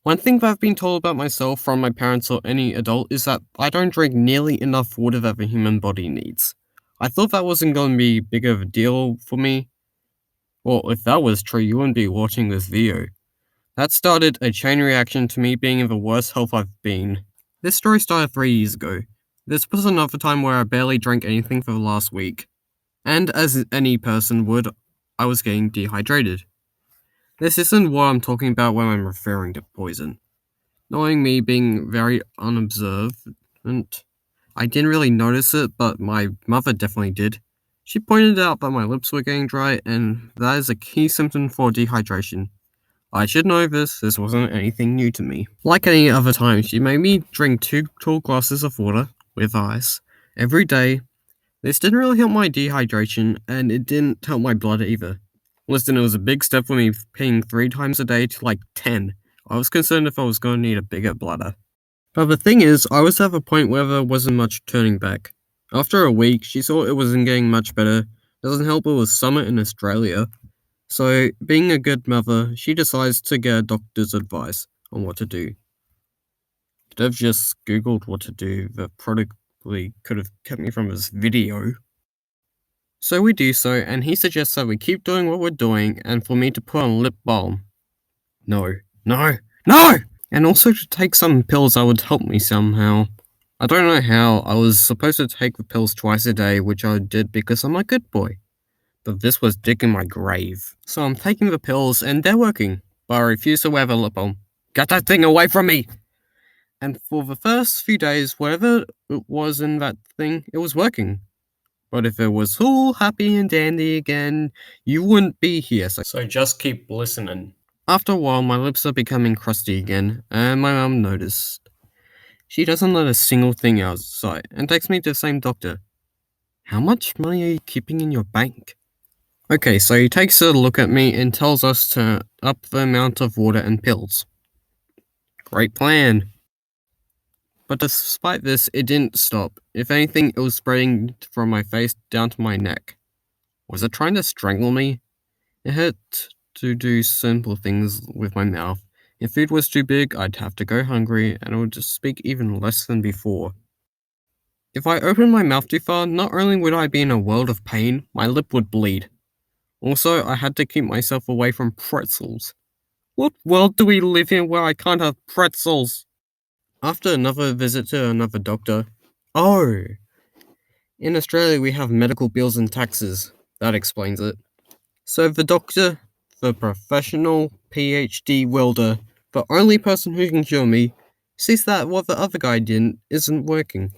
One thing that I've been told about myself from my parents or any adult is that I don't drink nearly enough water that the human body needs. I thought that wasn't going to be big of a deal for me. Well, if that was true, you wouldn't be watching this video. That started a chain reaction to me being in the worst health I've been. This story started 3 years ago. This was another time where I barely drank anything for the last week. And as any person would, I was getting dehydrated. This isn't what I'm talking about when I'm referring to poison. Knowing me being very unobservant, I didn't really notice it, but my mother definitely did. She pointed out that my lips were getting dry, and that is a key symptom for dehydration. I should know this wasn't anything new to me. Like any other time, she made me drink 2 tall glasses of water, with ice, every day. This didn't really help my dehydration, and it didn't help my blood either. Listen, it was a big step for me peeing 3 times a day to like 10. I was concerned if I was going to need a bigger bladder. But the thing is, I was at a point where there wasn't much turning back. After a week, she saw it wasn't getting much better. Doesn't help it was summer in Australia. So, being a good mother, she decides to get a doctor's advice on what to do. Could have just googled what to do, that probably could have kept me from this video. So we do so, and he suggests that we keep doing what we're doing, and for me to put on lip balm. No, no, no! And also to take some pills that would help me somehow. I don't know how. I was supposed to take the pills twice a day, which I did because I'm a good boy. But this was digging my grave. So I'm taking the pills, and they're working, but I refuse to wear the lip balm. Get that thing away from me! And for the first few days, whatever it was in that thing, it was working. But if it was all happy and dandy again, you wouldn't be here, so just keep listening. After a while, my lips are becoming crusty again, and my mum noticed. She doesn't let a single thing out of sight, and takes me to the same doctor. How much money are you keeping in your bank? Okay, so he takes a look at me and tells us to up the amount of water and pills. Great plan. But despite this, it didn't stop. If anything, it was spreading from my face down to my neck. Was it trying to strangle me? It hurt to do simple things with my mouth. If food was too big, I'd have to go hungry, and I would just speak even less than before. If I opened my mouth too far, not only would I be in a world of pain, my lip would bleed. Also, I had to keep myself away from pretzels. What world do we live in where I can't have pretzels? After another visit to another doctor. Oh! In Australia, we have medical bills and taxes. That explains it. So the doctor, the professional PhD welder, the only person who can cure me, sees that what the other guy didn't isn't working.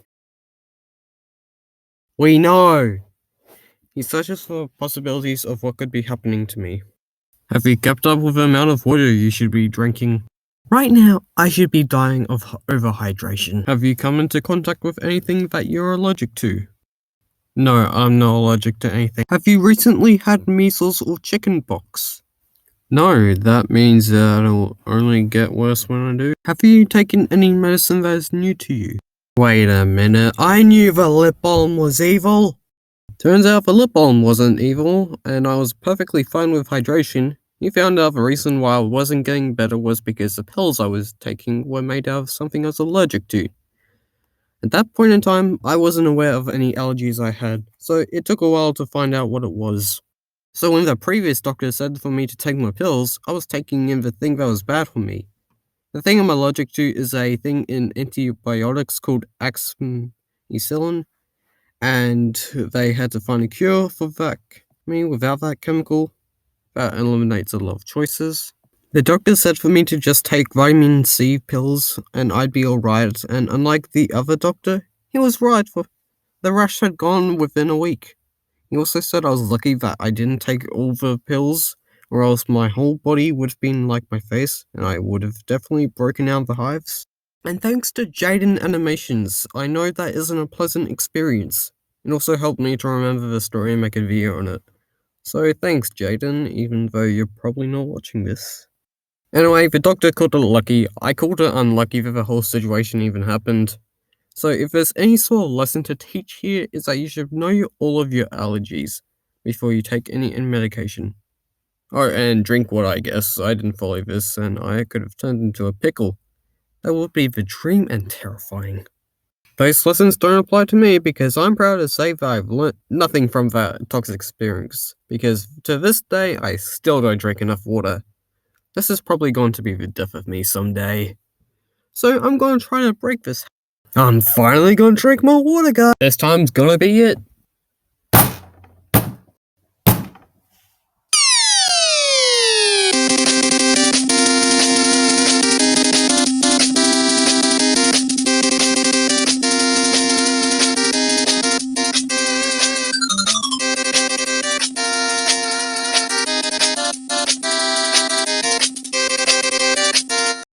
We know! He searches for possibilities of what could be happening to me. Have you kept up with the amount of water you should be drinking? Right now, I should be dying of overhydration. Have you come into contact with anything that you're allergic to? No, I'm not allergic to anything. Have you recently had measles or chickenpox? No, that means that it'll only get worse when I do. Have you taken any medicine that is new to you? Wait a minute, I knew the lip balm was evil! Turns out the lip balm wasn't evil, and I was perfectly fine with hydration. You found out the reason why I wasn't getting better was because the pills I was taking were made out of something I was allergic to. At that point in time, I wasn't aware of any allergies I had, so it took a while to find out what it was. So when the previous doctor said for me to take my pills, I was taking in the thing that was bad for me. The thing I'm allergic to is a thing in antibiotics called amoxicillin, and they had to find a cure for that. Without that chemical, that eliminates a lot of choices. The doctor said for me to just take vitamin C pills and I'd be alright, and unlike the other doctor, he was right, for the rash had gone within a week. He also said I was lucky that I didn't take all the pills, or else my whole body would have been like my face, and I would have definitely broken out the hives. And thanks to Jaden Animations, I know that isn't a pleasant experience. It also helped me to remember the story and make a video on it. So thanks, Jaden, even though you're probably not watching this. Anyway, the doctor called it lucky. I called it unlucky that the whole situation even happened. So if there's any sort of lesson to teach here, is that you should know all of your allergies before you take any medication. Oh, and drink water, I guess. I didn't follow this, and I could have turned into a pickle. That would be the dream and terrifying. Those lessons don't apply to me because I'm proud to say that I've learnt nothing from that toxic experience, because to this day, I still don't drink enough water. This is probably going to be the death of me someday. So I'm gonna try to break this. I'm finally gonna drink more water, guys. This time's gonna be it.